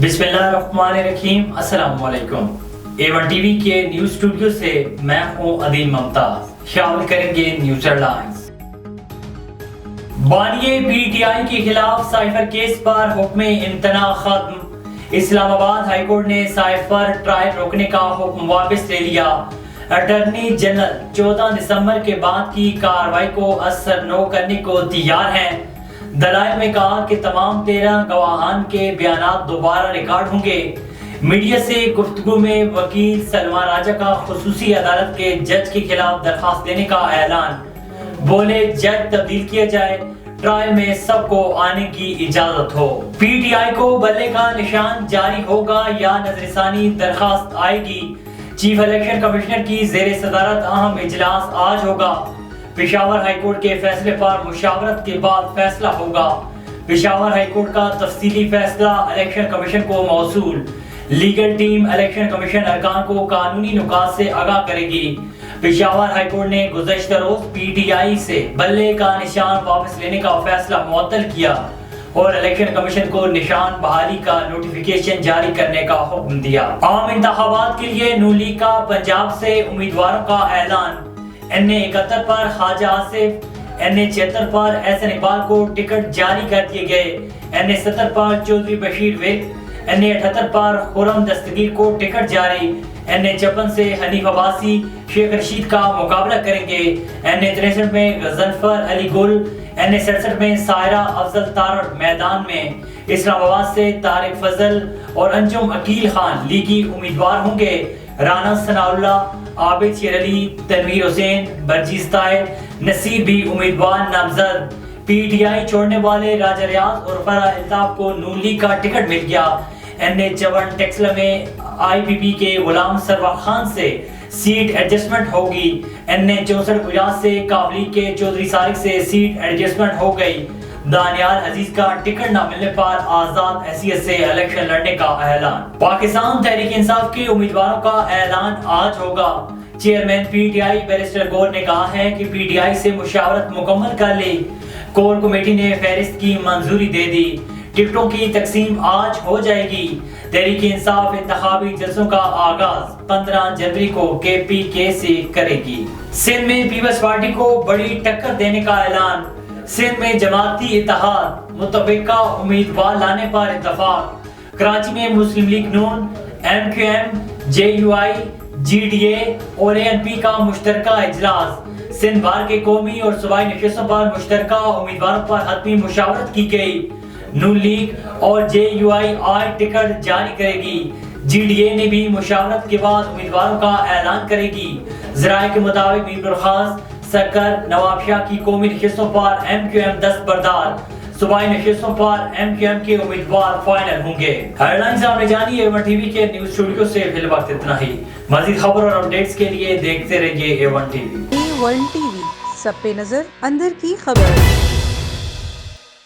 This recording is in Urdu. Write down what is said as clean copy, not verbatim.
بسم اللہ الرحمن الرحیم۔ السلام علیکم۔ A1 ٹی وی کے نیوز اسٹوڈیو سے میں ہوں عدیل ممتاز۔ شامل کریں گے نیوز ہیڈ لائنز۔ بانیے پی ٹی آئی کے خلاف سائفر کیس پر حکم امتناع ختم۔ اسلام آباد ہائی کورٹ نے سائفر ٹرائل روکنے کا حکم واپس لے لیا۔ اٹارنی جنرل 14 دسمبر کے بعد کی کارروائی کو اثر نو کرنے کو تیار ہیں۔ دلائل میں کہا کہ تمام 13 گواہان کے بیانات دوبارہ ریکارڈ ہوں گے۔ میڈیا سے گفتگو میں وکیل سلمان راجہ کا خصوصی عدالت کے جج کے خلاف درخواست دینے کا اعلان۔ بولے جج تبدیل کیا جائے، ٹرائل میں سب کو آنے کی اجازت ہو۔ پی ٹی آئی کو بلے کا نشان جاری ہوگا یا نظر ثانی درخواست آئے گی؟ چیف الیکشن کمشنر کی زیر صدارت اہم اجلاس آج ہوگا۔ پشاور ہائی کورٹ کے فیصلے پر مشاورت کے بعد فیصلہ ہوگا۔ پشاور ہائی کورٹ کا تفصیلی فیصلہ الیکشن کمیشن کو موصول۔ لیگل ٹیم الیکشن کمیشن ارکان کو قانونی نکات سے آگاہ کرے گی۔ پشاور ہائی کورٹ نے گزشتہ روز پی ٹی آئی سے بلے کا نشان واپس لینے کا فیصلہ معطل کیا اور الیکشن کمیشن کو نشان بحالی کا نوٹیفیکیشن جاری کرنے کا حکم دیا۔ عام انتخابات کے لیے نون لیگ کا پنجاب سے امیدواروں کا اعلان۔ این اے 71 پر خواجہ آصف، این اے 76 پر احسن اقبال کو ٹکٹ جاری کر دیے گئے۔ این اے 70 پر چودھری بشیر ویک، این اے 78 پر خرم دستگیر کو ٹکٹ جاری۔ این اے 56 سے حنیف عباسی شیخ رشید کا مقابلہ کریں گے۔ این اے 63 میں غضنفر علی گل، این اے 67 میں سائرہ افضل تارڑ میدان میں۔ اسلام آباد سے طارق فضل اور انجم عقیل خان لیگی امیدوار ہوں گے۔ رانا ثناء اللہ، عابد شیر علی، تنویر حسین، برجیز طاہر، نصیر بھی امیدوار نامزد۔ پی ٹی آئی چھوڑنے والے راجہ ریاض اور فرح الطاف کو نون لیگ کا ٹکٹ مل گیا۔ این اے 54 ٹیکسلا میں آئی پی پی کے غلام سرور خان سے سیٹ ایڈجسٹمنٹ ہوگی۔ این اے 64 گجرات سے قابلی کے چودھری سارق سے سیٹ ایڈجسٹمنٹ ہو گئی۔ دانیال عزیز کا ٹکٹ نہ ملنے پر آزاد حیثیت سے الیکشن لڑنے کا اعلان۔ پاکستان تحریک انصاف کے امیدواروں کا اعلان آج ہوگا۔ چیئرمین پی ٹی آئی بیرسٹر گور نے کہا ہے کہ پی ٹی آئی سے مشاورت مکمل کر لی۔ کور کمیٹی نے فہرست کی منظوری دے دی۔ ٹکٹوں کی تقسیم آج ہو جائے گی۔ تحریک انصاف انتخابی جلسوں کا آغاز 15 جنوری کو کے پی کے سے کرے گی۔ سندھ میں پیپلز پارٹی کو بڑی ٹکر دینے کا اعلان۔ سندھ میں جماعتی اتحاد، متفقہ امیدوار لانے پر اتفاق۔ کراچی میں Muslim League Noon, M Q M, J U I, G D A اور اے این پی کا مشترکہ اجلاس۔ سندھ بھر کے قومی اور صوبائی نشستوں پر مشترکہ امیدواروں پر حتمی مشاورت کی گئی۔ نون لیگ اور جے یو آئی آج ٹکٹ جاری کرے گی۔ جی ڈی اے نے بھی مشاورت کے بعد امیدواروں کا اعلان کرے گی۔ ذرائع کے مطابق میر برخاست، سکر، نواب شاہ کی قومی نشستوں پر ایم کیو ایم دستبردار، صوبائی نشستوں پر ایم کیو ایم کے امیدوار فائنل ہوں گے۔ ہیڈ لائنز آپ نے جانی۔ A1 ٹی وی کے نیوز اسٹوڈیو سے فی الوقت اتنا ہی۔ مزید خبر اور اپڈیٹس کے لیے دیکھتے رہیے A1 T V. A1 T V, سب پہ نظر، اندر کی خبر۔